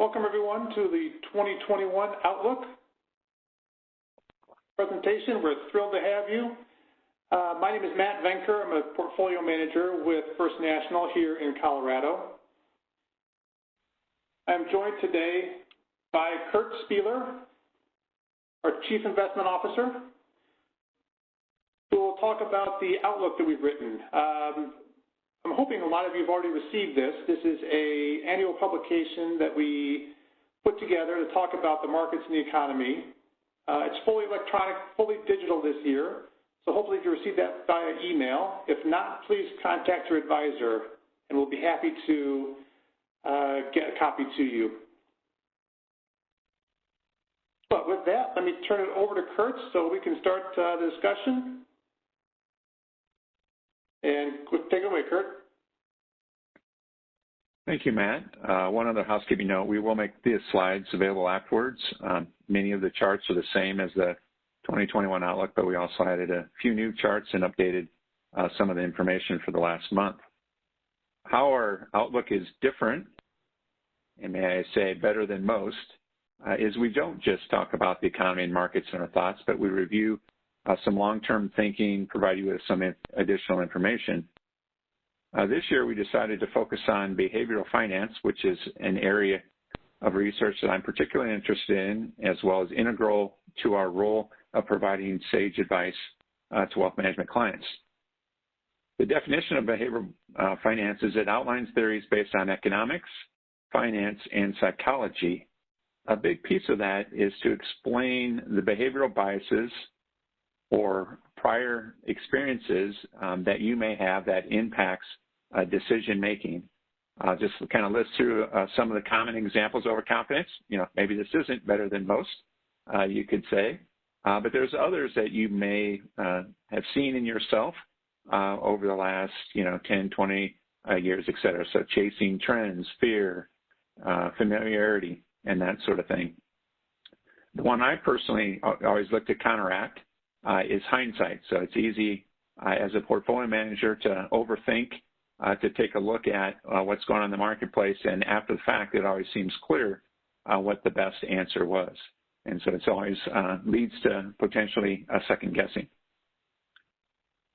Welcome everyone to the 2021 Outlook presentation. We're thrilled to have you. My name is Matt Venker. I'm a portfolio manager with First National here in Colorado. I'm joined today by Kurt Spieler, our Chief Investment Officer, who will talk about the outlook that we've written. I'm hoping a lot of you have already received this. This is an annual publication that we put together to talk about the markets and the economy. It's fully electronic, fully digital this year, so hopefully you received that via email. If not, please contact your advisor, and we'll be happy to get a copy to you. But with that, let me turn it over to Kurt so we can start the discussion. And take it away, Kurt. Thank you, Matt. One other housekeeping note, we will make these slides available afterwards. Many of the charts are the same as the 2021 Outlook, but we also added a few new charts and updated some of the information for the last month. How our Outlook is different, and may I say better than most, is we don't just talk about the economy and markets and our thoughts, but we review some long-term thinking, provide you with some additional information. This year we decided to focus on behavioral finance, which is an area of research that I'm particularly interested in, as well as integral to our role of providing sage advice to wealth management clients. The definition of behavioral finance is it outlines theories based on economics, finance, and psychology. A big piece of that is to explain the behavioral biases or prior experiences that you may have that impacts decision making. Just kind of list through some of the common examples. Overconfidence, maybe this isn't better than most, you could say, but there's others that you may have seen in yourself over the last 10, 20 years, et cetera. So chasing trends, fear, familiarity, and that sort of thing. The one I personally always look to counteract is hindsight. So it's easy as a portfolio manager to overthink, to take a look at what's going on in the marketplace, and after the fact, it always seems clear what the best answer was. And so it's always leads to potentially second guessing.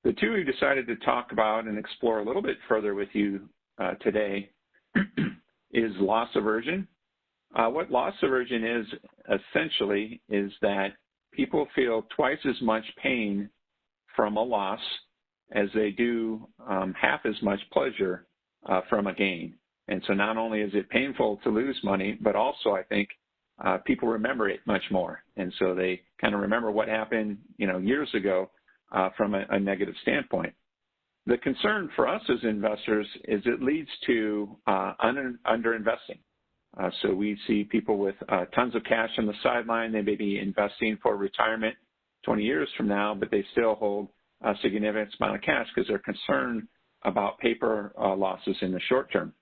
The two we decided to talk about and explore a little bit further with you today is loss aversion. What loss aversion is essentially is that people feel twice as much pain from a loss as they do half as much pleasure from a gain. And so not only is it painful to lose money, but also I think people remember it much more. And so they kind of remember what happened, years ago from a negative standpoint. The concern for us as investors is it leads to underinvesting. So we see people with tons of cash on the sideline. They may be investing for retirement 20 years from now, but they still hold a significant amount of cash because they're concerned about paper losses in the short term.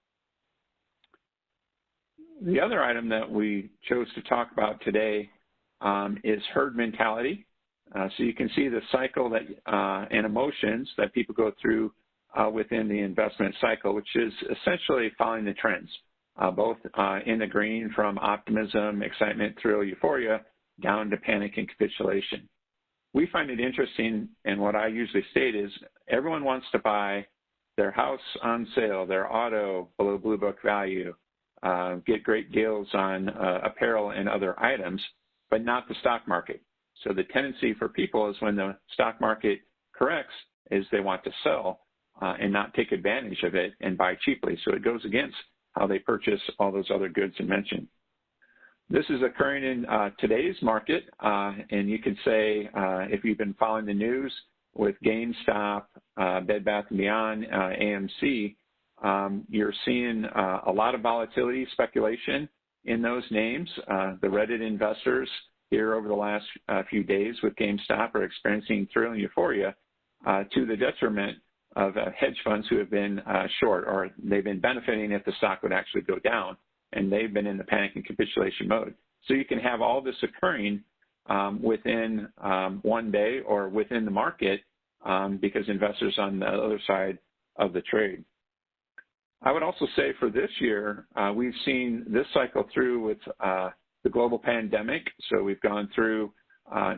The other item that we chose to talk about today is herd mentality. So you can see the cycle that and emotions that people go through within the investment cycle, which is essentially following the trends. Both in the green from optimism, excitement, thrill, euphoria, down to panic and capitulation. We find it interesting, and what I usually state is everyone wants to buy their house on sale, their auto below blue book value, get great deals on apparel and other items, but not the stock market. So the tendency for people is when the stock market corrects is they want to sell and not take advantage of it and buy cheaply. So it goes against how they purchase all those other goods I mentioned. This is occurring in today's market, and you could say if you've been following the news with GameStop, Bed Bath & Beyond, AMC, you're seeing a lot of volatility, speculation in those names. The Reddit investors here over the last few days with GameStop are experiencing thrill and euphoria to the detriment of hedge funds who have been short, or they've been benefiting if the stock would actually go down, and they've been in the panic and capitulation mode. So you can have all this occurring within one day or within the market because investors on the other side of the trade. I would also say for this year, we've seen this cycle through with the global pandemic. So we've gone through,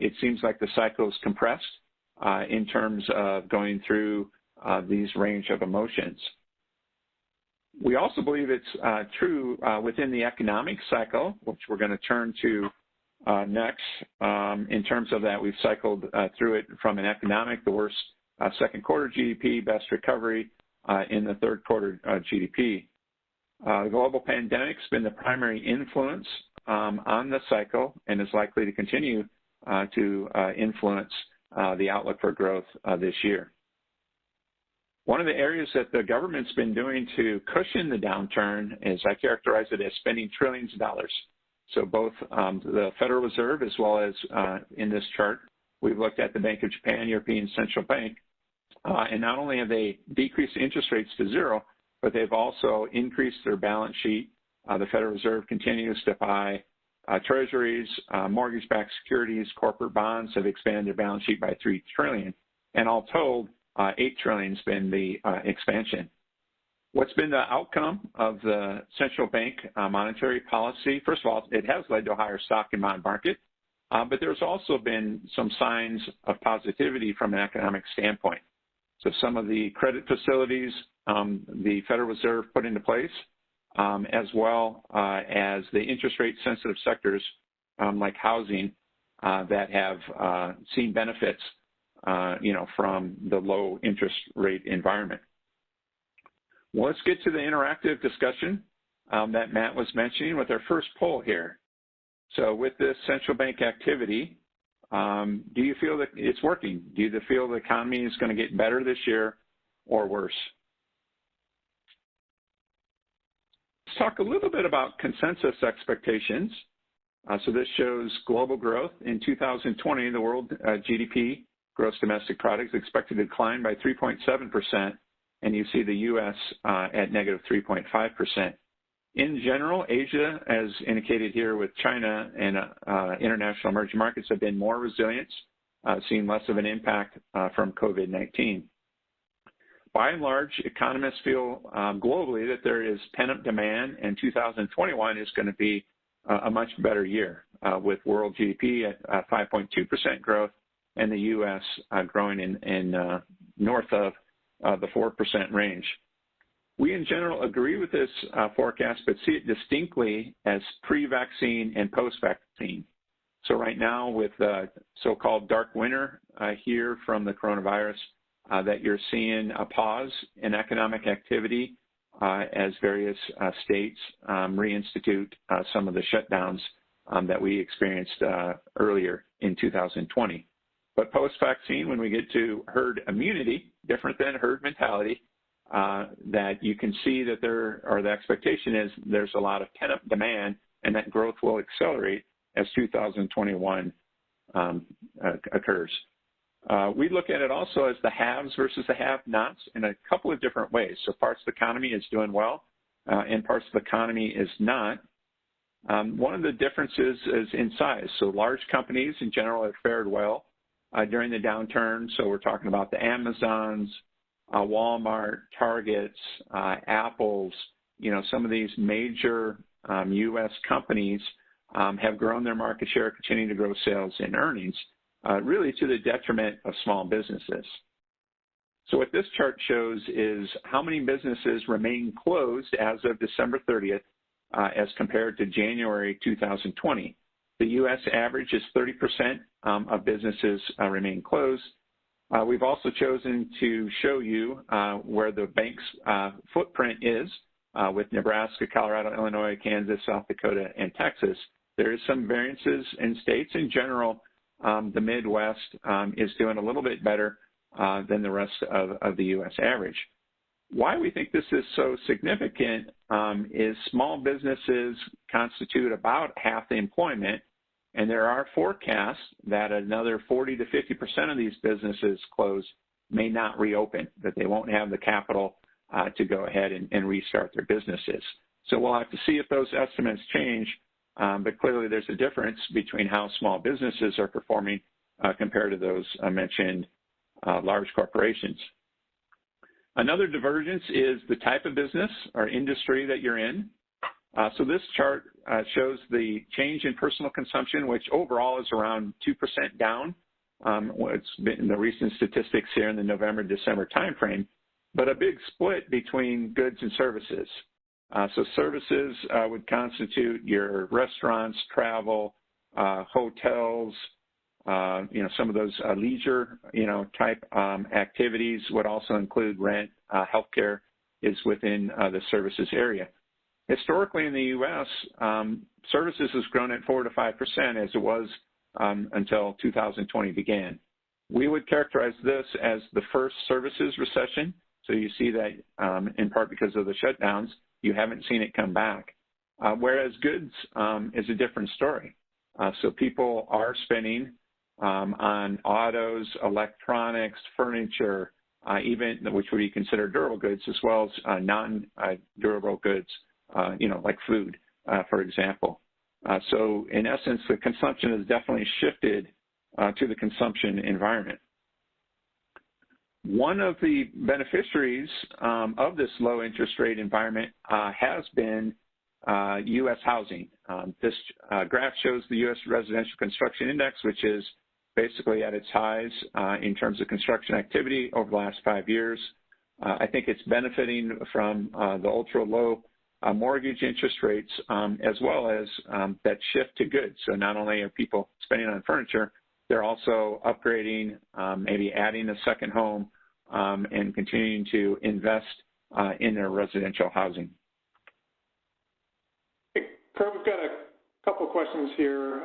it seems like the cycle is compressed in terms of going through these range of emotions. We also believe it's true within the economic cycle, which we're going to turn to next. In terms of that, we've cycled through it from an economic, the worst second quarter GDP, best recovery in the third quarter GDP. The global pandemic's been the primary influence on the cycle and is likely to continue to influence the outlook for growth this year. One of the areas that the government's been doing to cushion the downturn is, I characterize it as spending trillions of dollars. So both the Federal Reserve as well as in this chart, we've looked at the Bank of Japan, European Central Bank, and not only have they decreased interest rates to zero, but they've also increased their balance sheet. The Federal Reserve continues to buy treasuries, mortgage-backed securities, corporate bonds have expanded their balance sheet by $3 trillion, and all told, $8 trillion has been the expansion. What's been the outcome of the central bank monetary policy? First of all, it has led to a higher stock and bond market, but there's also been some signs of positivity from an economic standpoint. So some of the credit facilities the Federal Reserve put into place, as well as the interest rate sensitive sectors like housing that have seen benefits from the low interest rate environment. Well, let's get to the interactive discussion that Matt was mentioning with our first poll here. So with this central bank activity, do you feel that it's working? Do you feel the economy is going to get better this year or worse? Let's talk a little bit about consensus expectations. So this shows global growth. In 2020, the world GDP, gross domestic product, is expected to decline by 3.7%, and you see the U.S. at negative 3.5%. In general, Asia, as indicated here with China and international emerging markets, have been more resilient, seeing less of an impact from COVID-19. By and large, economists feel globally that there is pent-up demand, and 2021 is going to be a much better year with world GDP at 5.2% growth and the U.S. growing in north of the 4% range. We in general agree with this forecast, but see it distinctly as pre-vaccine and post-vaccine. So right now with the so-called dark winter here from the coronavirus, that you're seeing a pause in economic activity as various states reinstitute some of the shutdowns that we experienced earlier in 2020. But post-vaccine, when we get to herd immunity, different than herd mentality, that you can see that the expectation is there's a lot of pent-up demand and that growth will accelerate as 2021 occurs. We look at it also as the haves versus the have-nots in a couple of different ways. So parts of the economy is doing well and parts of the economy is not. One of the differences is in size. So large companies in general have fared well during the downturn. So we're talking about the Amazons, Walmart, Targets, Apples, some of these major U.S. companies have grown their market share, continuing to grow sales and earnings, really to the detriment of small businesses. So what this chart shows is how many businesses remain closed as of December 30th as compared to January 2020. The U.S. average is 30% of businesses remain closed. We've also chosen to show you where the bank's footprint is with Nebraska, Colorado, Illinois, Kansas, South Dakota, and Texas. There is some variances in states. In general, the Midwest is doing a little bit better than the rest of the U.S. average. Why we think this is so significant is small businesses constitute about half the employment, and there are forecasts that another 40 to 50% of these businesses closed may not reopen, that they won't have the capital to go ahead and restart their businesses. So we'll have to see if those estimates change, but clearly there's a difference between how small businesses are performing compared to those mentioned large corporations. Another divergence is the type of business or industry that you're in. So this chart shows the change in personal consumption, which overall is around 2% down. It's been the recent statistics here in the November-December timeframe, but a big split between goods and services. So services would constitute your restaurants, travel, hotels, some of those leisure, type activities would also include rent. Healthcare is within the services area. Historically in the U.S., services has grown at 4 to 5% as it was until 2020 began. We would characterize this as the first services recession. So you see that in part because of the shutdowns, you haven't seen it come back. Whereas goods is a different story. So people are spending on autos, electronics, furniture, even which would be considered durable goods, as well as non-durable goods, like food, for example. So in essence, the consumption has definitely shifted to the consumption environment. One of the beneficiaries of this low interest rate environment has been U.S. housing. This graph shows the U.S. residential construction index, which is basically at its highs in terms of construction activity over the last 5 years. I think it's benefiting from the ultra low mortgage interest rates as well as that shift to goods. So not only are people spending on furniture, they're also upgrading, maybe adding a second home and continuing to invest in their residential housing. Kurt, we've got a couple questions here.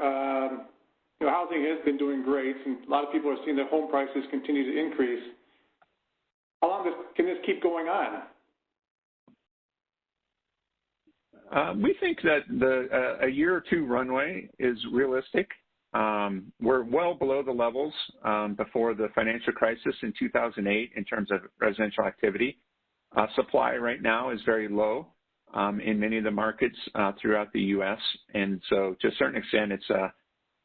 Housing has been doing great, and a lot of people are seeing that home prices continue to increase. How long can this keep going on? We think that a year or two runway is realistic. We're well below the levels before the financial crisis in 2008 in terms of residential activity. Supply right now is very low in many of the markets throughout the U.S., and so to a certain extent it's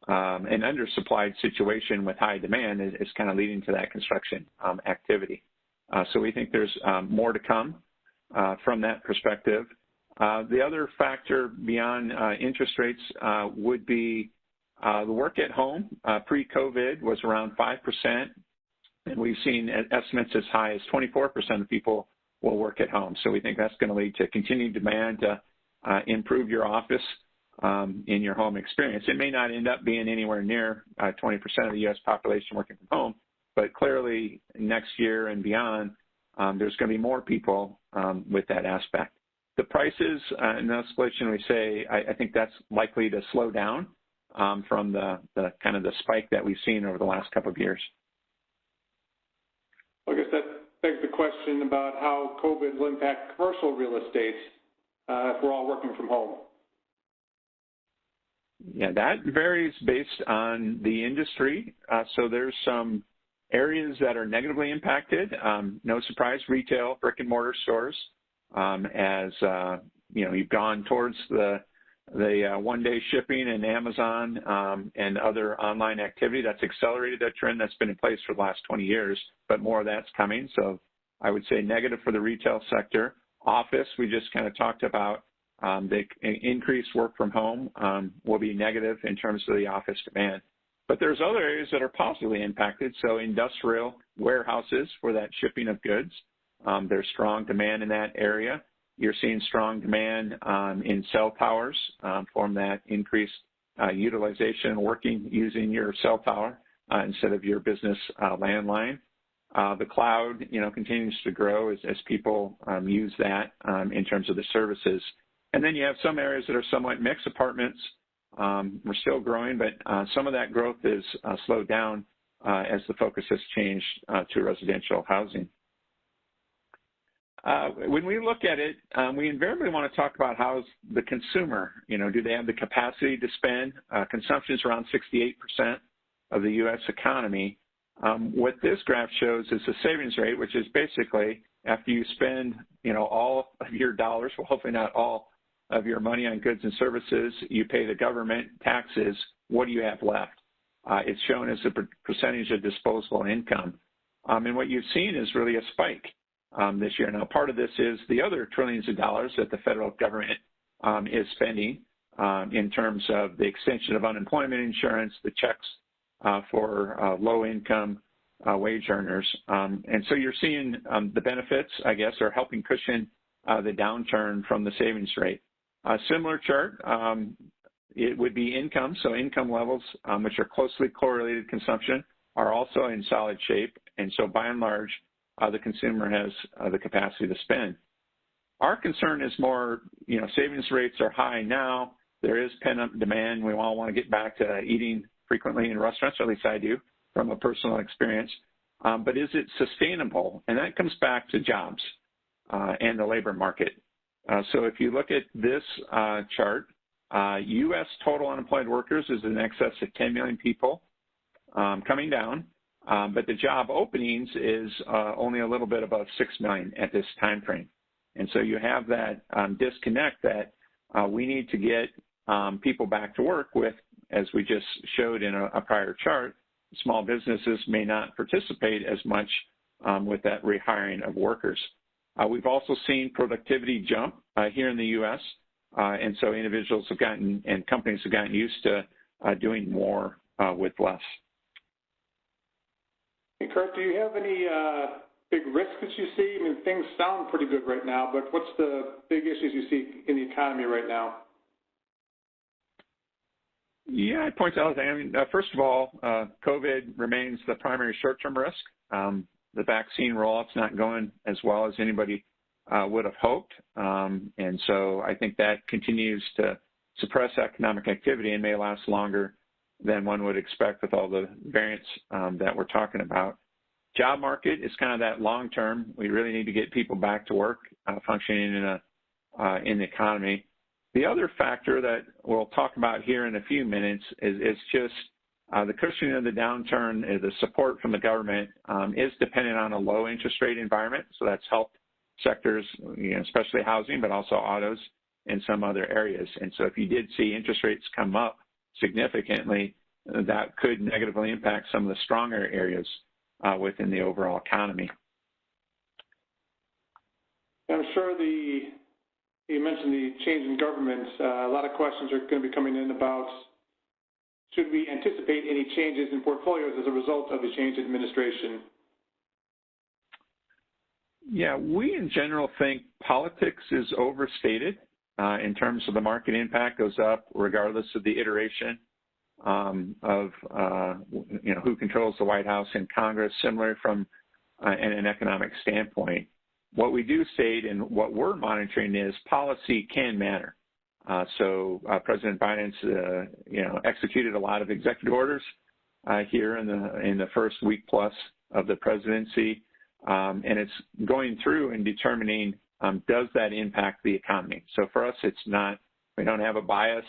an undersupplied situation with high demand is kind of leading to that construction activity. So we think there's more to come from that perspective. The other factor beyond interest rates would be the work at home. Pre-COVID was around 5%, and we've seen estimates as high as 24% of people will work at home. So we think that's going to lead to continued demand to improve your office in your home experience. It may not end up being anywhere near 20% of the U.S. population working from home, but clearly next year and beyond, there's going to be more people with that aspect. The prices in the escalation, we say, I think that's likely to slow down from the kind of the spike that we've seen over the last couple of years. I guess that begs the question about how COVID will impact commercial real estate if we're all working from home. Yeah, that varies based on the industry. So there's some areas that are negatively impacted. No surprise, retail, brick and mortar stores. As you've gone towards the one-day shipping and Amazon and other online activity, that's accelerated that trend that's been in place for the last 20 years, but more of that's coming. So I would say negative for the retail sector. Office, we just kind of talked about. The increased work from home will be negative in terms of the office demand. But there's other areas that are positively impacted. So industrial warehouses for that shipping of goods, there's strong demand in that area. You're seeing strong demand in cell towers from that increased utilization, using your cell tower instead of your business landline. The cloud, continues to grow as people use that in terms of the services. And then you have some areas that are somewhat mixed. Apartments, we're still growing, but some of that growth is slowed down as the focus has changed to residential housing. When we look at it, we invariably want to talk about how's the consumer, do they have the capacity to spend? Consumption is around 68% of the U.S. economy. What this graph shows is the savings rate, which is basically after you spend, all of your dollars, well, hopefully not all of your money on goods and services, you pay the government taxes, what do you have left? It's shown as a percentage of disposable income. And what you've seen is really a spike this year. Now, part of this is the other trillions of dollars that the federal government is spending in terms of the extension of unemployment insurance, the checks for low-income wage earners. And so you're seeing the benefits, I guess, are helping cushion the downturn from the savings rate. A similar chart, it would be income. So income levels, which are closely correlated to consumption, are also in solid shape. And so by and large, the consumer has the capacity to spend. Our concern is more, savings rates are high now. There is pent-up demand. We all want to get back to eating frequently in restaurants, or at least I do from a personal experience. But is it sustainable? And that comes back to jobs and the labor market. So if you look at this chart, U.S. total unemployed workers is in excess of 10 million people, coming down. But the job openings is only a little bit above 6 million at this time frame. And so you have that disconnect that we need to get people back to work with, as we just showed in a prior chart. Small businesses may not participate as much with that rehiring of workers. We've also seen productivity jump here in the U.S., and so individuals have gotten, and companies have gotten used to doing more with less. Hey, Kurt, do you have any big risks that you see? I mean, things sound pretty good right now, but what's the big issues you see in the economy right now? Yeah, I'd point out, first of all, COVID remains the primary short-term risk. The vaccine rollout's not going as well as anybody would have hoped. And so I think that continues to suppress economic activity and may last longer than one would expect with all the variants that we're talking about. Job market is kind of that long term. We really need to get people back to work, functioning in the economy. The other factor that we'll talk about here in a few minutes is just the cushioning of the downturn. The support from the government is dependent on a low interest rate environment. So that's helped sectors, especially housing, but also autos and some other areas. And so if you did see interest rates come up significantly, that could negatively impact some of the stronger areas within the overall economy. I'm sure you mentioned the change in government. A lot of questions are going to be coming in about, should we anticipate any changes in portfolios as a result of the change in administration? Yeah, we in general think politics is overstated in terms of the market impact goes up regardless of the iteration of who controls the White House and Congress, similar from an economic standpoint. What we do state and what we're monitoring is policy can matter. So President Biden's executed a lot of executive orders here in the first week plus of the presidency, and it's going through and determining does that impact the economy. So for us, it's not, we don't have a bias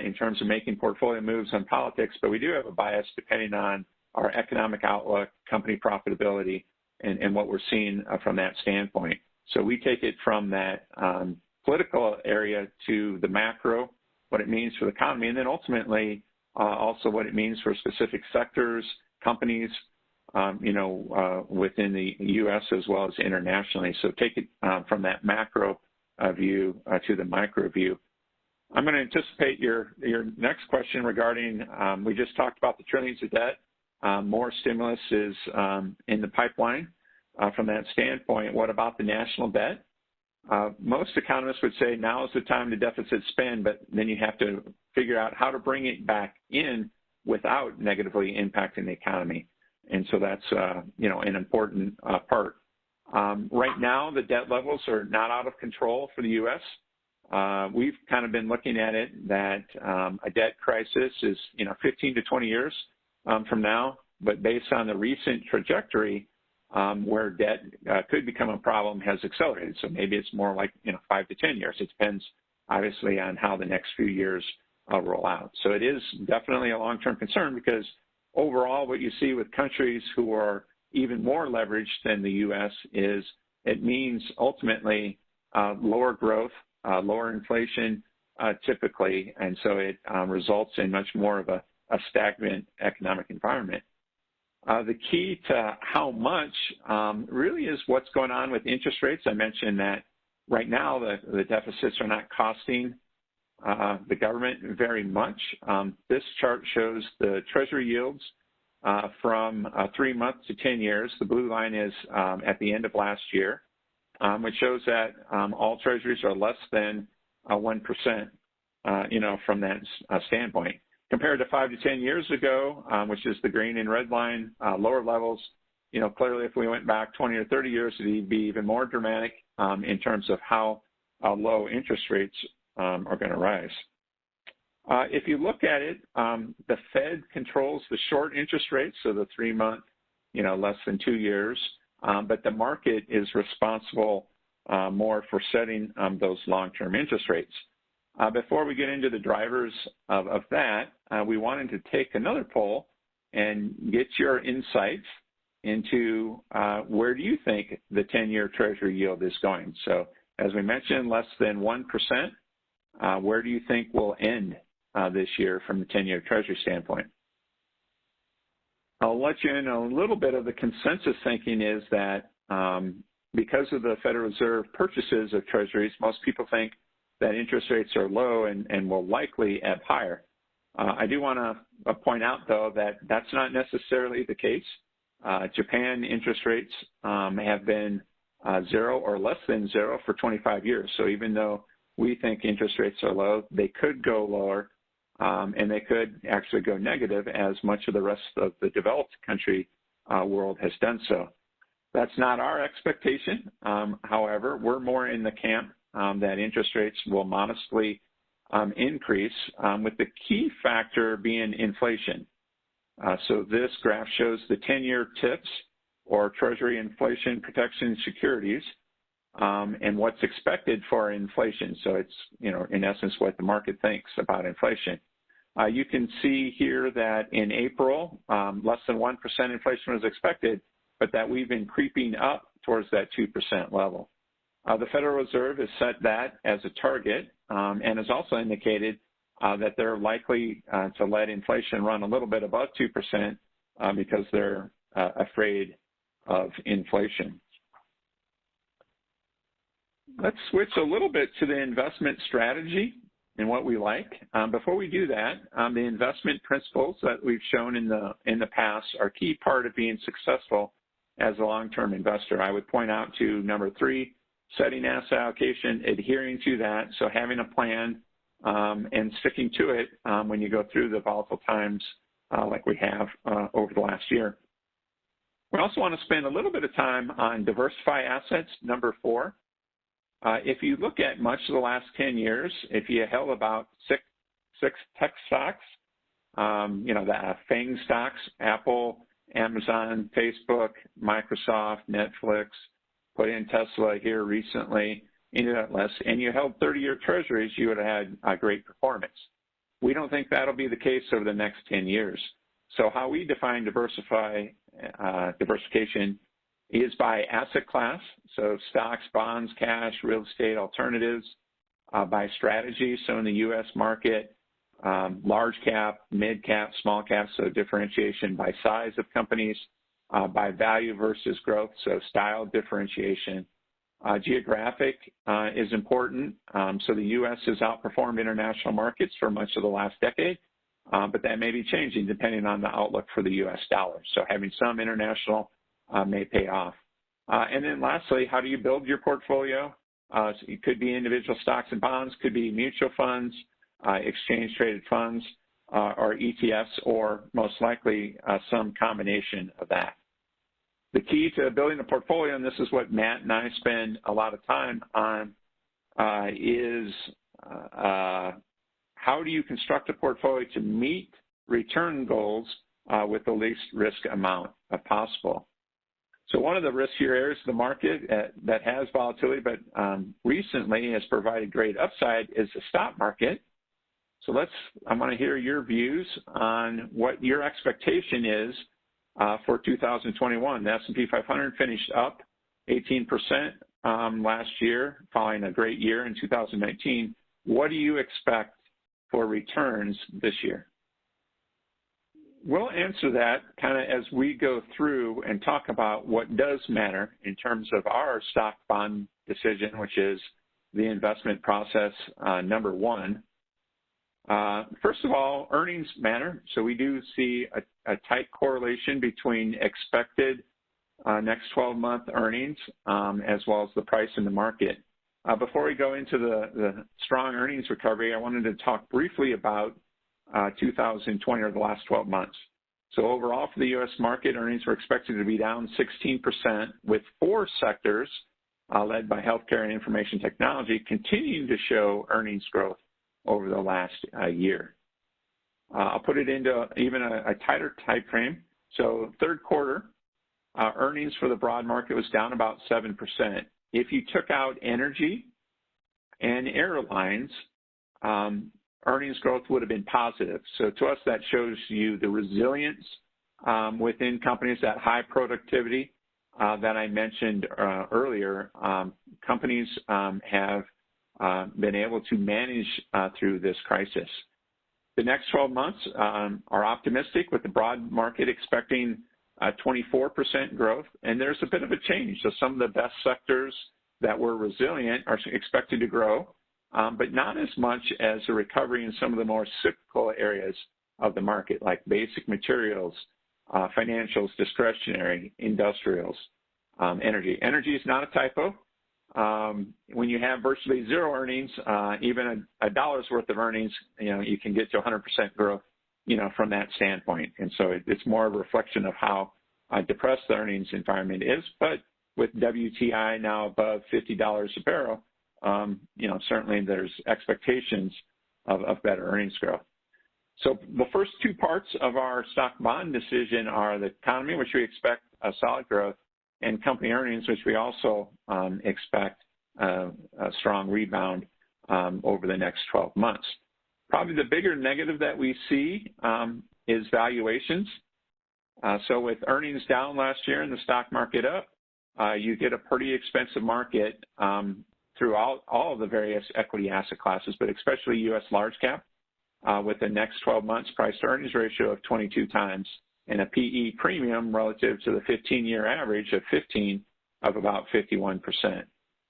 in terms of making portfolio moves on politics, but we do have a bias depending on our economic outlook, company profitability, and what we're seeing from that standpoint. So we take it from that political area to the macro, what it means for the economy, and then ultimately also what it means for specific sectors, companies, within the U.S. as well as internationally. So take it from that macro view to the micro view. I'm going to anticipate your next question regarding, we just talked about the trillions of debt. More stimulus is in the pipeline from that standpoint. What about the national debt? Most economists would say now is the time to deficit spend, but then you have to figure out how to bring it back in without negatively impacting the economy. And so that's, an important part. Right now, the debt levels are not out of control for the U.S. We've kind of been looking at it that a debt crisis is, 15 to 20 years from now, but based on the recent trajectory where debt could become a problem has accelerated. So maybe it's more like, 5 to 10 years. It depends, obviously, on how the next few years roll out. So it is definitely a long-term concern because overall what you see with countries who are even more leveraged than the U.S. is it means ultimately lower growth, lower inflation typically, and so it results in much more of a stagnant economic environment. The key to how much really is what's going on with interest rates. I mentioned that right now the deficits are not costing the government very much. This chart shows the Treasury yields from 3 months to 10 years. The blue line is at the end of last year, which shows that all treasuries are less than 1%, from that standpoint. Compared to 5 to 10 years ago, which is the green and red line, lower levels, clearly if we went back 20 or 30 years, it'd be even more dramatic in terms of how low interest rates are going to rise. If you look at it, the Fed controls the short interest rates, so the 3 month, less than 2 years, but the market is responsible more for setting those long-term interest rates. Before we get into the drivers of that, we wanted to take another poll and get your insights into where do you think the 10-year Treasury yield is going. So as we mentioned, less than 1%. Where do you think we'll end this year from the 10-year Treasury standpoint? I'll let you in a little bit of the consensus thinking is that because of the Federal Reserve purchases of Treasuries, most people think that interest rates are low and will likely ebb higher. I do want to point out, though, that that's not necessarily the case. Japan interest rates have been 0 or less than 0 for 25 years. So even though we think interest rates are low, they could go lower, and they could actually go negative as much of the rest of the developed country world has done so. That's not our expectation. However, we're more in the camp that interest rates will modestly increase, with the key factor being inflation. So this graph shows the 10-year TIPS, or Treasury Inflation Protection Securities, and what's expected for inflation. So it's, in essence, what the market thinks about inflation. You can see here that in April, less than 1% inflation was expected, but that we've been creeping up towards that 2% level. The Federal Reserve has set that as a target and has also indicated that they're likely to let inflation run a little bit above 2% because they're afraid of inflation. Let's switch a little bit to the investment strategy and what we like. Before we do that, the investment principles that we've shown in the past are a key part of being successful as a long-term investor. I would point out to number 3, setting asset allocation, adhering to that, so having a plan and sticking to it when you go through the volatile times like we have over the last year. We also want to spend a little bit of time on diversify assets, number 4. If you look at much of the last 10 years, if you held about six tech stocks, the FANG stocks, Apple, Amazon, Facebook, Microsoft, Netflix, put in Tesla here recently, into that list, and you held 30-year treasuries, you would have had a great performance. We don't think that'll be the case over the next 10 years. So how we define diversification is by asset class, so stocks, bonds, cash, real estate, alternatives, by strategy, so in the U.S. market, large cap, mid cap, small cap, so differentiation by size of companies, by value versus growth, so style differentiation. Geographic is important, so the U.S. has outperformed international markets for much of the last decade, but that may be changing depending on the outlook for the U.S. dollar. So having some international may pay off. And then lastly, how do you build your portfolio? So it could be individual stocks and bonds, could be mutual funds, exchange traded funds, or ETFs, or most likely some combination of that. The key to building a portfolio, and this is what Matt and I spend a lot of time on, is how do you construct a portfolio to meet return goals with the least risk amount possible. So one of the riskier areas of the market that has volatility, but recently has provided great upside, is the stock market. So I want to hear your views on what your expectation is for 2021. The S&P 500 finished up 18% last year, following a great year in 2019. What do you expect for returns this year? we'll answer that kind of as we go through and talk about what does matter in terms of our stock bond decision, which is the investment process number one. First of all, earnings matter. So we do see a tight correlation between expected next 12-month earnings as well as the price in the market. Before we go into the strong earnings recovery, I wanted to talk briefly about 2020 or the last 12 months. So overall for the U.S. market, earnings were expected to be down 16%, with 4 sectors led by healthcare and information technology continuing to show earnings growth over the last year. I'll put it into even a tighter time frame. So third quarter, earnings for the broad market was down about 7%. If you took out energy and airlines, earnings growth would have been positive. So to us, that shows you the resilience within companies, that high productivity that I mentioned earlier. Companies have been able to manage through this crisis. The next 12 months are optimistic, with the broad market expecting 24% growth, and there's a bit of a change. So some of the best sectors that were resilient are expected to grow, but not as much as a recovery in some of the more cyclical areas of the market, like basic materials, financials, discretionary, industrials, energy. Energy is not a typo. When you have virtually zero earnings, even a dollar's worth of earnings, you can get to 100% growth, from that standpoint. And so it's more of a reflection of how depressed the earnings environment is. But with WTI now above $50 a barrel, certainly there's expectations of better earnings growth. So the first 2 parts of our stock bond decision are the economy, which we expect a solid growth, and company earnings, which we also expect a strong rebound over the next 12 months. Probably the bigger negative that we see is valuations. So with earnings down last year and the stock market up, you get a pretty expensive market throughout all of the various equity asset classes, but especially U.S. large cap, with the next 12 months price to earnings ratio of 22 times and a PE premium relative to the 15-year average of 15 of about 51%.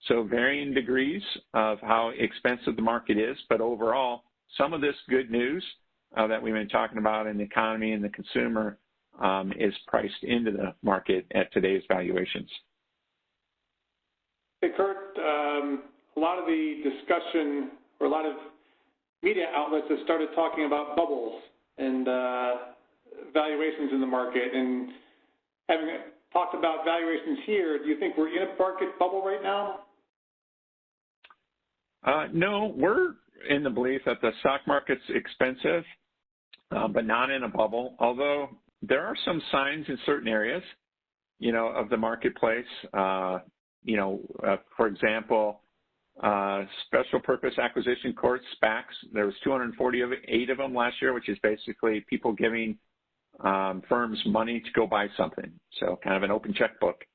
So varying degrees of how expensive the market is, but overall, some of this good news that we've been talking about in the economy and the consumer is priced into the market at today's valuations. Hey, Kurt, a lot of the discussion, or a lot of media outlets have started talking about bubbles and valuations in the market. And having talked about valuations here, do you think we're in a market bubble right now? No, we're in the belief that the stock market's expensive, but not in a bubble, although there are some signs in certain areas, of the marketplace. For example, special purpose acquisition courts, SPACs, there was 248 of them last year, which is basically people giving firms money to go buy something. So kind of an open checkbook.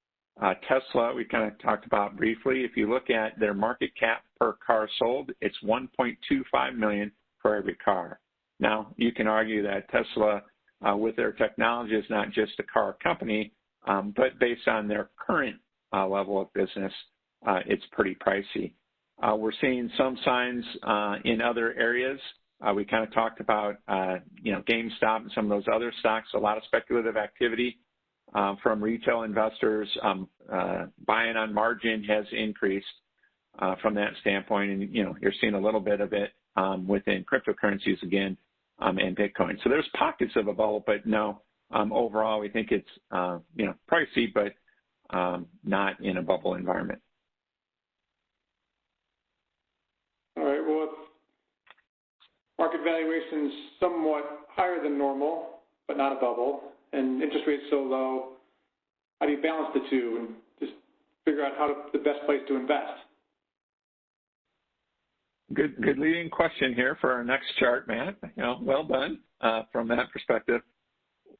Tesla, we kind of talked about briefly. If you look at their market cap per car sold, it's $1.25 million for every car. Now, you can argue that Tesla, with their technology, is not just a car company, but based on their current level of business, it's pretty pricey. We're seeing some signs in other areas. We kind of talked about, GameStop and some of those other stocks, a lot of speculative activity from retail investors. Buying on margin has increased from that standpoint, and, you're seeing a little bit of it within cryptocurrencies again and Bitcoin. So there's pockets of a bubble, but no, overall we think it's, pricey, but not in a bubble environment. All right, well, market valuation's somewhat higher than normal, but not a bubble, and interest rates so low, how do you balance the two and just figure out the best place to invest? Good leading question here for our next chart, Matt. Well done from that perspective.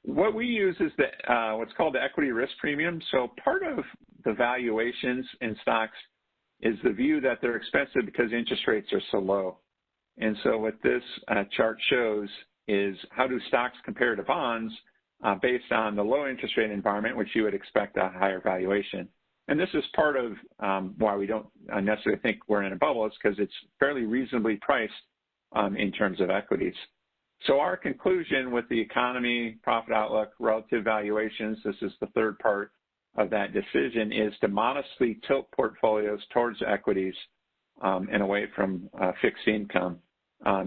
What we use is what's called the equity risk premium. So part of the valuations in stocks is the view that they're expensive because interest rates are so low. And so what this chart shows is how do stocks compare to bonds based on the low interest rate environment, which you would expect a higher valuation. And this is part of why we don't necessarily think we're in a bubble. It's because it's fairly reasonably priced in terms of equities. So our conclusion with the economy, profit outlook, relative valuations, this is the third part of that decision, is to modestly tilt portfolios towards equities and away from fixed income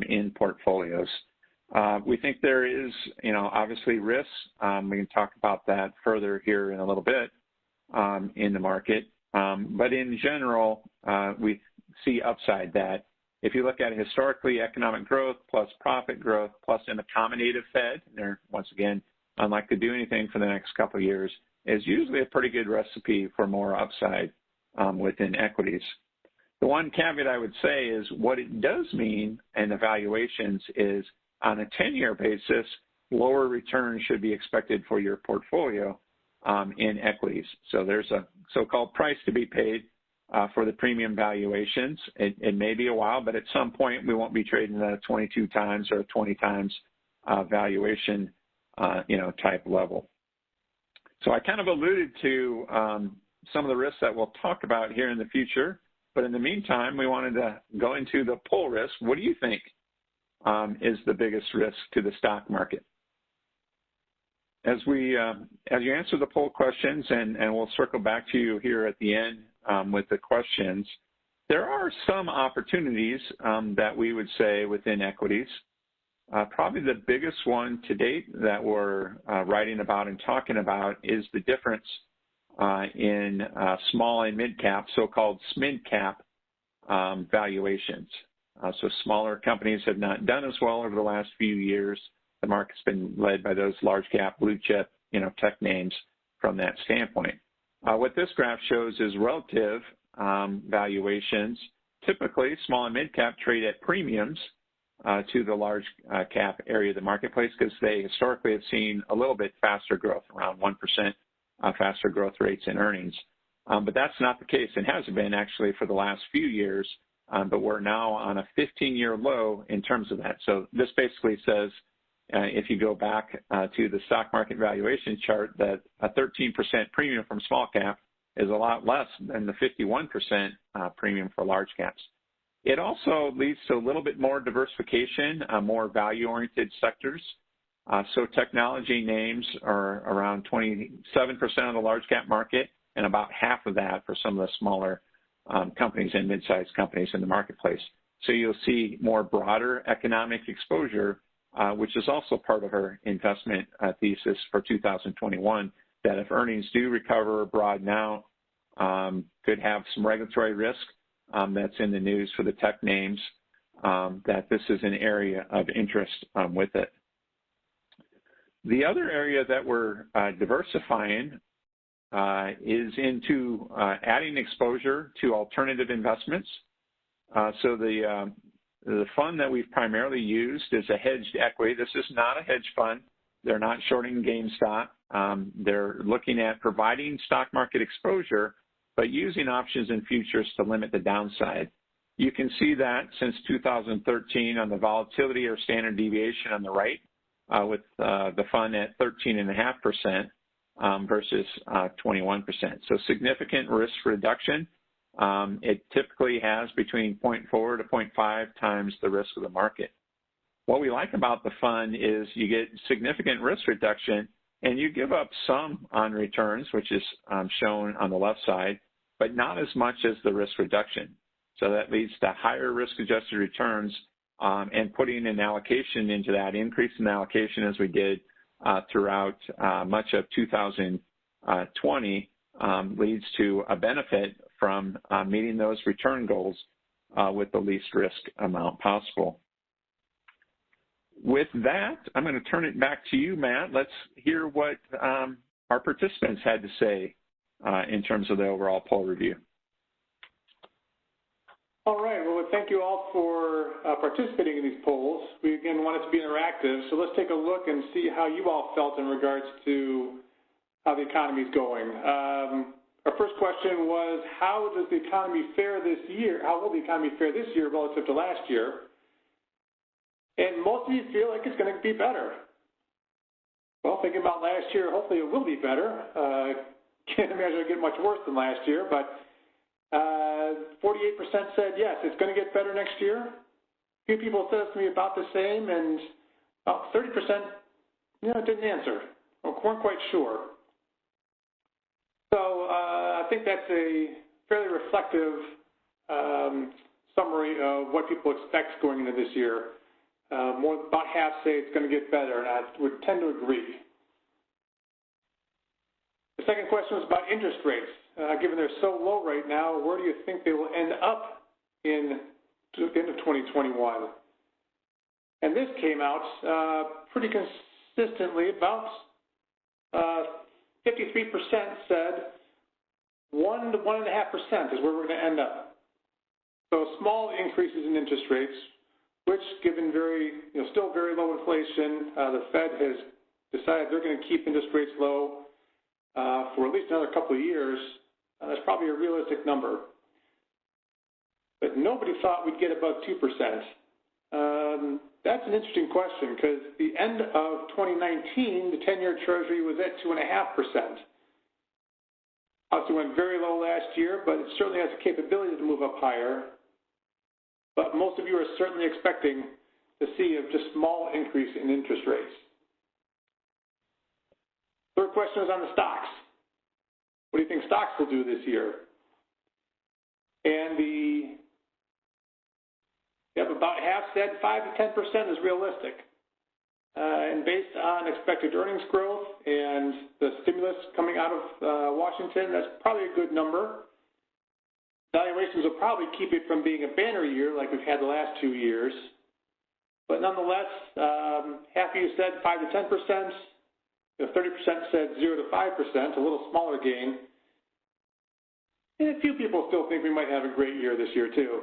in portfolios. We think there is, obviously risks. We can talk about that further here in a little bit in the market. But in general, we see upside that if you look at historically economic growth plus profit growth plus an accommodative Fed, they're once again unlikely to do anything for the next couple of years, is usually a pretty good recipe for more upside within equities. The one caveat I would say is what it does mean in evaluations is on a 10-year basis, lower returns should be expected for your portfolio in equities. So there's a so-called price to be paid for the premium valuations. It may be a while, but at some point we won't be trading at a 22 times or a 20 times valuation, type level. So I kind of alluded to some of the risks that we'll talk about here in the future, but in the meantime, we wanted to go into the pull risk. What do you think is the biggest risk to the stock market? As you answer the poll questions, and we'll circle back to you here at the end with the questions, there are some opportunities that we would say within equities. Probably the biggest one to date that we're writing about and talking about is the difference in small and mid-cap, so-called Smithcap valuations. So smaller companies have not done as well over the last few years. The market's been led by those large cap, blue chip, tech names from that standpoint. What this graph shows is relative valuations. Typically, small and mid-cap trade at premiums to the large cap area of the marketplace because they historically have seen a little bit faster growth, around 1% faster growth rates in earnings. But that's not the case and hasn't been actually for the last few years, but we're now on a 15-year low in terms of that. So this basically says if you go back to the stock market valuation chart that a 13% premium from small cap is a lot less than the 51% premium for large caps. It also leads to a little bit more diversification, more value-oriented sectors. So technology names are around 27% of the large cap market and about half of that for some of the smaller companies and mid-sized companies in the marketplace. So you'll see more broader economic exposure, which is also part of our investment thesis for 2021, that if earnings do recover or broaden out, could have some regulatory risk that's in the news for the tech names, that this is an area of interest with it. The other area that we're diversifying is into adding exposure to alternative investments. So the fund that we've primarily used is a hedged equity. This is not a hedge fund. They're not shorting GameStop. They're looking at providing stock market exposure, but using options and futures to limit the downside. You can see that since 2013 on the volatility or standard deviation on the right, with the fund at 13.5% versus 21%. So significant risk reduction. It typically has between 0.4 to 0.5 times the risk of the market. What we like about the fund is you get significant risk reduction and you give up some on returns, which is shown on the left side, but not as much as the risk reduction. So that leads to higher risk-adjusted returns, and putting an allocation into that, increase in allocation as we did throughout much of 2020 leads to a benefit from meeting those return goals with the least risk amount possible. With that, I'm going to turn it back to you, Matt. Let's hear what our participants had to say in terms of the overall poll review. All right. Well, thank you all for participating in these polls. We, again, want it to be interactive, so let's take a look and see how you all felt in regards to how the economy is going. Our first question was, how does the economy fare this year? How will the economy fare this year relative to last year? And most of you feel like it's going to be better. Well, thinking about last year, hopefully it will be better. Can't imagine it'll get much worse than last year, but 48% said yes, it's going to get better next year. A few people said to me about the same, and about 30% didn't answer. Weren't quite sure. So I think that's a fairly reflective summary of what people expect going into this year. About half say it's going to get better, and I would tend to agree. The second question was about interest rates. Given they're so low right now, where do you think they will end up in the end of 2021? And this came out pretty consistently. About 53% said 1 to 1.5% is where we're going to end up. So small increases in interest rates, which, given still very low inflation, the Fed has decided they're going to keep interest rates low for at least another couple of years. That's probably a realistic number. But nobody thought we'd get above 2%. That's an interesting question because the end of 2019, the 10-year Treasury was at 2.5%. Obviously went very low last year, but it certainly has the capability to move up higher. But most of you are certainly expecting to see a just small increase in interest rates. Third question is on the stocks. What do you think stocks will do this year? And about half said 5 to 10% is realistic. And based on expected earnings growth and the stimulus coming out of Washington, that's probably a good number. Valuations will probably keep it from being a banner year like we've had the last 2 years. But nonetheless, half of you said 5 to 10%. 30% said 0 to 5%, a little smaller gain. And a few people still think we might have a great year this year too.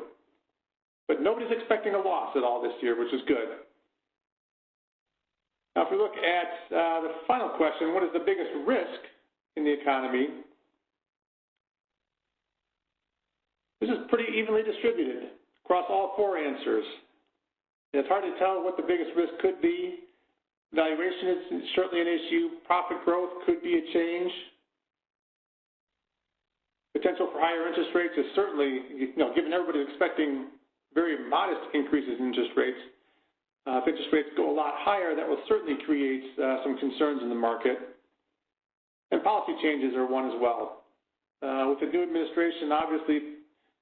But nobody's expecting a loss at all this year, which is good. Now, if we look at the final question, what is the biggest risk in the economy? This is pretty evenly distributed across all 4 answers. It's hard to tell what the biggest risk could be. Valuation is certainly an issue. Profit growth could be a change. Potential for higher interest rates is certainly, given everybody's expecting very modest increases in interest rates. If interest rates go a lot higher, that will certainly create some concerns in the market. And policy changes are one as well. With the new administration, obviously,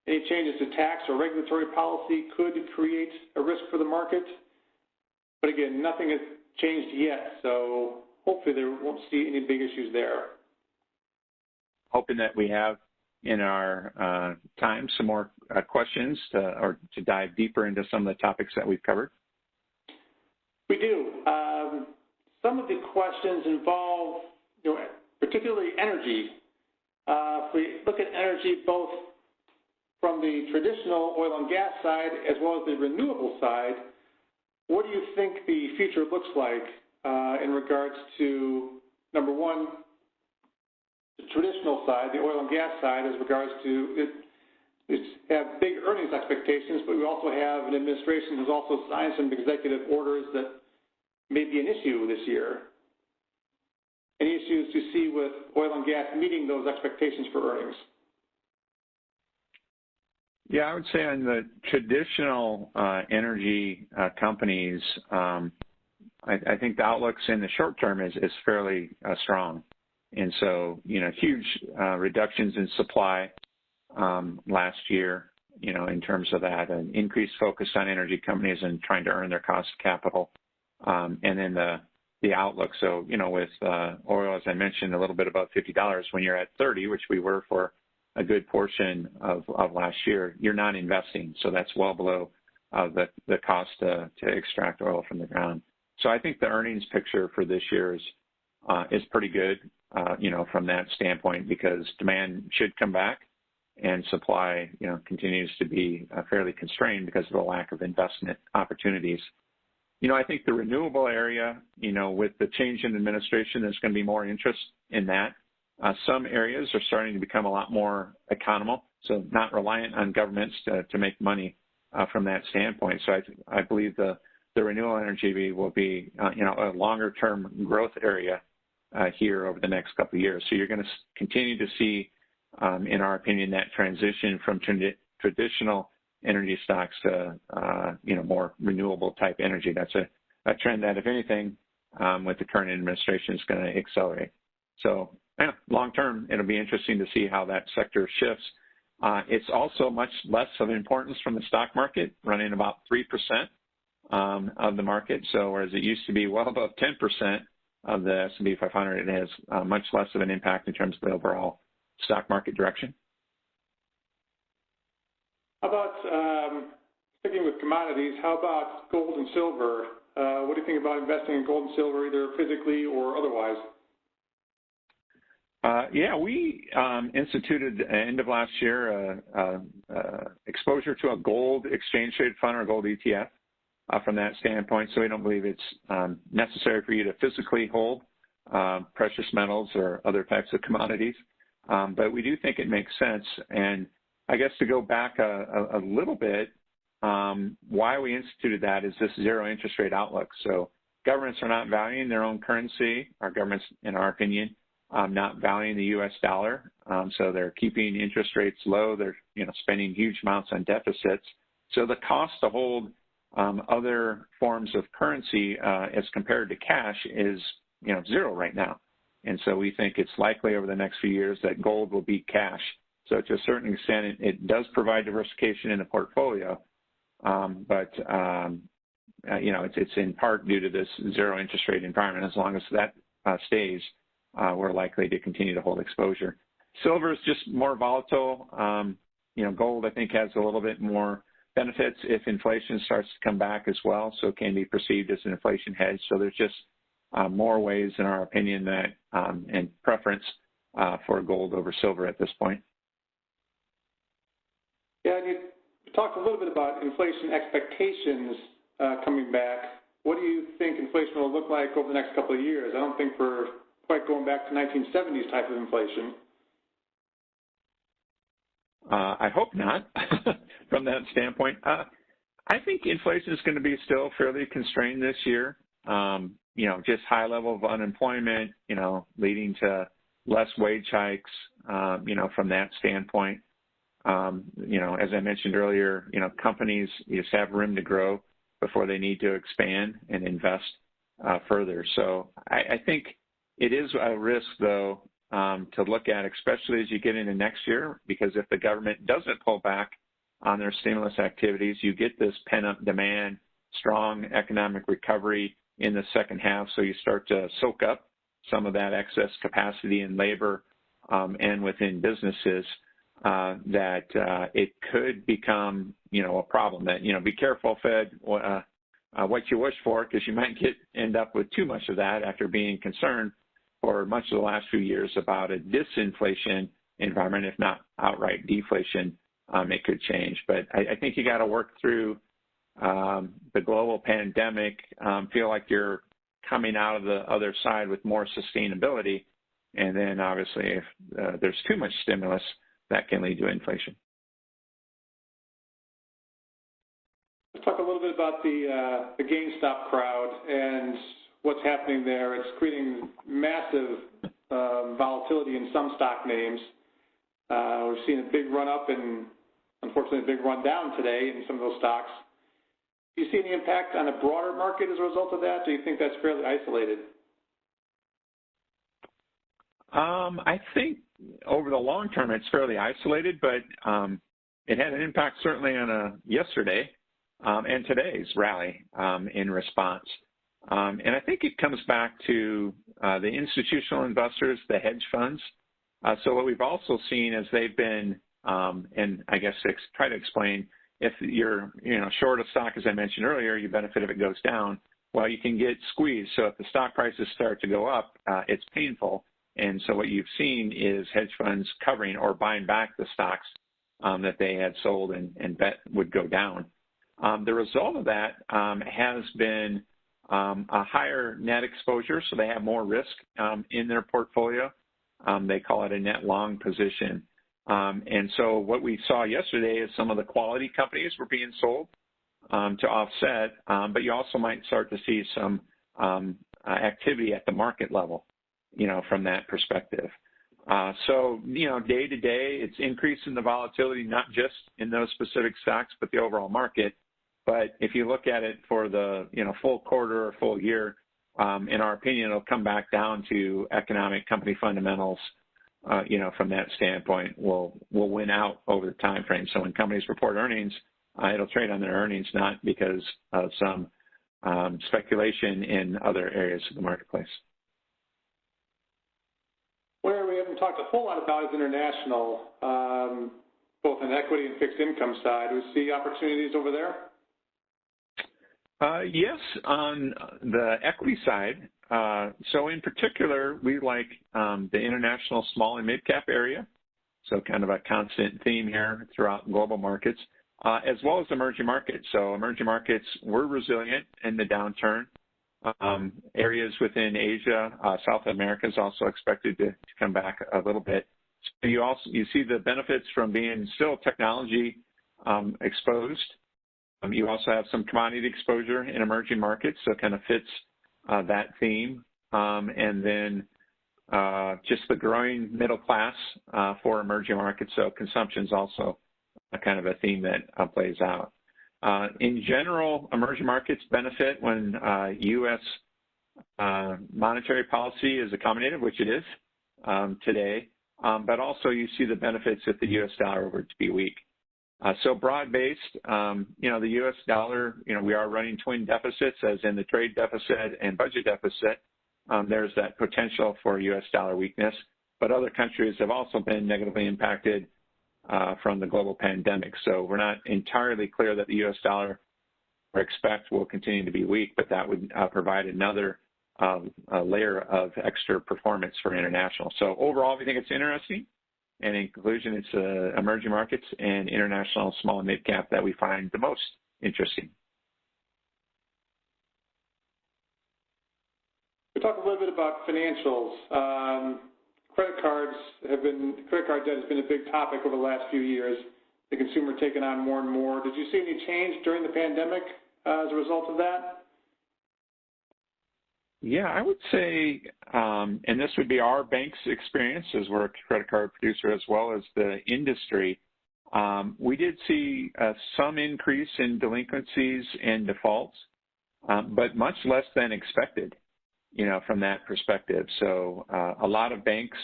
any changes to tax or regulatory policy could create a risk for the market. But again, nothing has changed yet, so hopefully there won't see any big issues there. Hoping that we have in our time some more questions to dive deeper into some of the topics that we've covered. We do. Some of the questions involve, particularly energy. If we look at energy both from the traditional oil and gas side as well as the renewable side, what do you think the future looks like in regards to, number one, the traditional side, the oil and gas side, as regards to it have big earnings expectations, but we also have an administration who's also signed some executive orders that may be an issue this year. Any issues you see with oil and gas meeting those expectations for earnings? Yeah, I would say on the traditional energy companies, I think the outlooks in the short term is fairly strong. And so, huge reductions in supply last year, in terms of that, an increased focus on energy companies and trying to earn their cost of capital. And then the outlook. So, with oil, as I mentioned, a little bit above $50, when you're at 30, which we were for a good portion of last year, you're not investing. So that's well below the cost to extract oil from the ground. So I think the earnings picture for this year is pretty good, from that standpoint, because demand should come back and supply, continues to be fairly constrained because of the lack of investment opportunities. I think the renewable area, with the change in administration, there's going to be more interest in that. Some areas are starting to become a lot more economical, so not reliant on governments to make money from that standpoint. So I believe the the renewable energy will be, a longer-term growth area here over the next couple of years. So you're going to continue to see, in our opinion, that transition from traditional energy stocks to, more renewable type energy. That's a trend that, if anything, with the current administration is going to accelerate. So long term, it'll be interesting to see how that sector shifts. It's also much less of importance from the stock market, running about 3% of the market. So whereas it used to be well above 10% of the S&P 500, it has much less of an impact in terms of the overall stock market direction. How about, sticking with commodities, how about gold and silver? What do you think about investing in gold and silver, either physically or otherwise? We instituted at the end of last year exposure to a gold exchange traded fund or gold ETF from that standpoint. So we don't believe it's necessary for you to physically hold precious metals or other types of commodities. But we do think it makes sense. And I guess to go back a little bit, why we instituted that is this zero interest rate outlook. So governments are not valuing their own currency. Our governments, in our opinion, not valuing the U.S. dollar. So they're keeping interest rates low. They're, spending huge amounts on deficits. So the cost to hold other forms of currency as compared to cash is, zero right now. And so we think it's likely over the next few years that gold will beat cash. So to a certain extent, it does provide diversification in the portfolio. But it's in part due to this zero interest rate environment. As long as that stays, we're likely to continue to hold exposure. Silver is just more volatile. Gold, I think, has a little bit more benefits if inflation starts to come back as well, so it can be perceived as an inflation hedge. So there's just more ways, in our opinion, that and preference for gold over silver at this point. Yeah, and you talked a little bit about inflation expectations coming back. What do you think inflation will look like over the next couple of years? I don't think we're quite going back to 1970s type of inflation. I hope not from that standpoint. I think inflation is going to be still fairly constrained this year. Just high level of unemployment, leading to less wage hikes, from that standpoint. As I mentioned earlier, companies just have room to grow before they need to expand and invest further. So I think it is a risk, though, to look at, especially as you get into next year, because if the government doesn't pull back on their stimulus activities, you get this pent-up demand, strong economic recovery in the second half, so you start to soak up some of that excess capacity in labor and within businesses. That it could become, a problem. That, be careful, Fed, what you wish for, because you might end up with too much of that after being concerned for much of the last few years about a disinflation environment, if not outright deflation. It could change. But I think you got to work through the global pandemic, feel like you're coming out of the other side with more sustainability. And then, obviously, if there's too much stimulus, that can lead to inflation. Let's talk a little bit about the GameStop crowd and what's happening there. It's creating massive volatility in some stock names. We've seen a big run up and, unfortunately, a big run down today in some of those stocks. Do you see any impact on the broader market as a result of that? Do you think that's fairly isolated? I think over the long term, it's fairly isolated, but it had an impact certainly on yesterday and today's rally in response. And I think it comes back to the institutional investors, the hedge funds. So what we've also seen is they've been, and I guess to try to explain, if you're short a stock, as I mentioned earlier, you benefit if it goes down. Well, you can get squeezed. So if the stock prices start to go up, it's painful. And so what you've seen is hedge funds covering or buying back the stocks that they had sold and bet would go down. The result of that has been a higher net exposure, so they have more risk in their portfolio. They call it a net long position. And so what we saw yesterday is some of the quality companies were being sold. to offset, but you also might start to see some activity at the market level, from that perspective. So, day to day, it's increasing the volatility, not just in those specific stocks, but the overall market. But if you look at it for the, full quarter or full year, in our opinion, it'll come back down to economic company fundamentals. From that standpoint, will win out over the time frame. So when companies report earnings, it'll trade on their earnings, not because of some speculation in other areas of the marketplace. Where we haven't talked a whole lot about is international, both on equity and fixed income side. Do we see opportunities over there? Yes, on the equity side. So in particular, we like the international small and mid-cap area, so kind of a constant theme here throughout global markets, as well as emerging markets. So emerging markets were resilient in the downturn. Areas within Asia, South America is also expected to come back a little bit. So you see the benefits from being still technology exposed. You also have some commodity exposure in emerging markets, so it kind of fits that theme. And then just the growing middle class for emerging markets, so consumption is also a kind of a theme that plays out. In general, emerging markets benefit when U.S. Monetary policy is accommodative, which it is today, but also you see the benefits if the U.S. dollar were to be weak. So broad-based, the U.S. dollar, we are running twin deficits, as in the trade deficit and budget deficit. There's that potential for U.S. dollar weakness, but other countries have also been negatively impacted from the global pandemic. So we're not entirely clear that the U.S. dollar we expect will continue to be weak, but that would provide another layer of extra performance for international. So overall, we think it's interesting. And in conclusion, it's emerging markets and international small and mid cap that we find the most interesting. We talk a little bit about financials. Credit card debt has been a big topic over the last few years. The consumer taking on more and more. Did you see any change during the pandemic as a result of that? Yeah, I would say, and this would be our bank's experience as we're a credit card producer as well as the industry, we did see some increase in delinquencies and defaults, but much less than expected, from that perspective. So a lot of banks,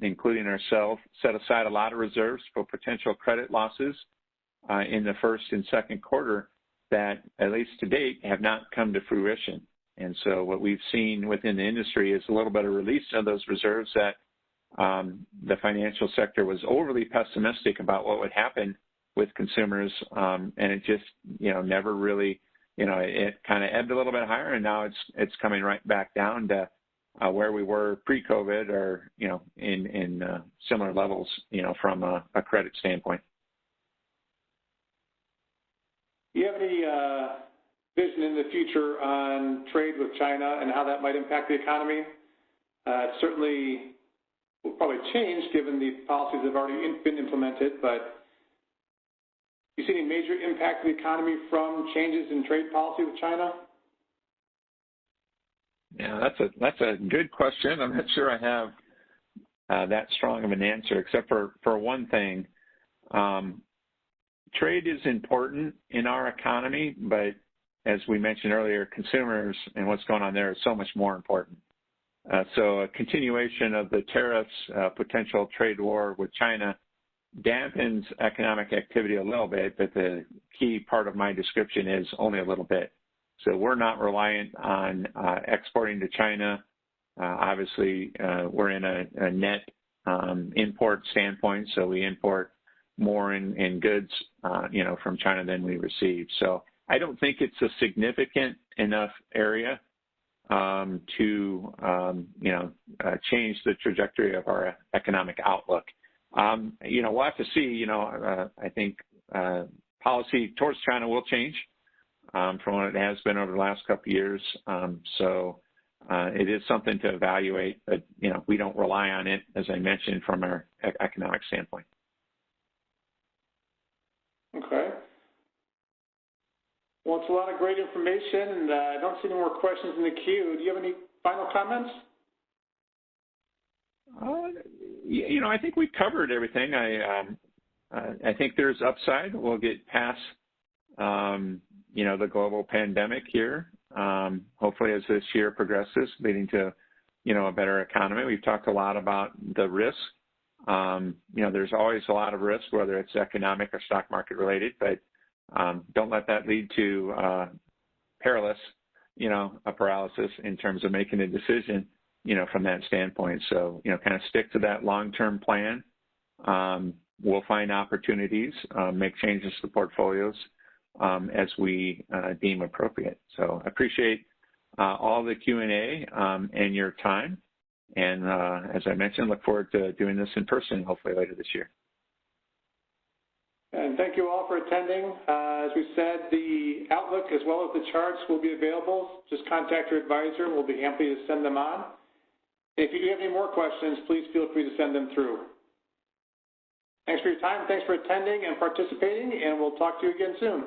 including ourselves, set aside a lot of reserves for potential credit losses in the first and second quarter that, at least to date, have not come to fruition. And so what we've seen within the industry is a little bit of release of those reserves that the financial sector was overly pessimistic about what would happen with consumers, and it just, never really, it kind of ebbed a little bit higher, and now it's coming right back down to where we were pre-COVID or, in similar levels, from a credit standpoint. Do you have any vision in the future on trade with China and how that might impact the economy? It certainly will probably change given the policies that have already been implemented, but do you see any major impact to the economy from changes in trade policy with China? Yeah, that's a good question. I'm not sure I have that strong of an answer, except for one thing. Trade is important in our economy, but as we mentioned earlier, consumers and what's going on there is so much more important. So a continuation of the tariffs, potential trade war with China dampens economic activity a little bit, but the key part of my description is only a little bit. So we're not reliant on exporting to China. Obviously, we're in a net import standpoint, so we import more in goods, from China than we receive. So I don't think it's a significant enough area to change the trajectory of our economic outlook. We'll have to see. I think policy towards China will change from what it has been over the last couple of years. So it is something to evaluate, but we don't rely on it, as I mentioned, from our economic standpoint. Okay. Well, it's a lot of great information, and I don't see any more questions in the queue. Do you have any final comments? I think we covered everything. I think there's upside. We'll get past, the global pandemic here, hopefully as this year progresses, leading to, a better economy. We've talked a lot about the risk. There's always a lot of risk, whether it's economic or stock market related, but don't let that lead to a paralysis in terms of making a decision, from that standpoint. So, kind of stick to that long-term plan. We'll find opportunities, make changes to portfolios as we deem appropriate. So I appreciate all the Q&A and your time. And as I mentioned, look forward to doing this in person, hopefully later this year. And thank you all for attending. As we said, the Outlook as well as the charts will be available. Just contact your advisor. We'll be happy to send them on. If you do have any more questions, please feel free to send them through. Thanks for your time. Thanks for attending and participating, and we'll talk to you again soon.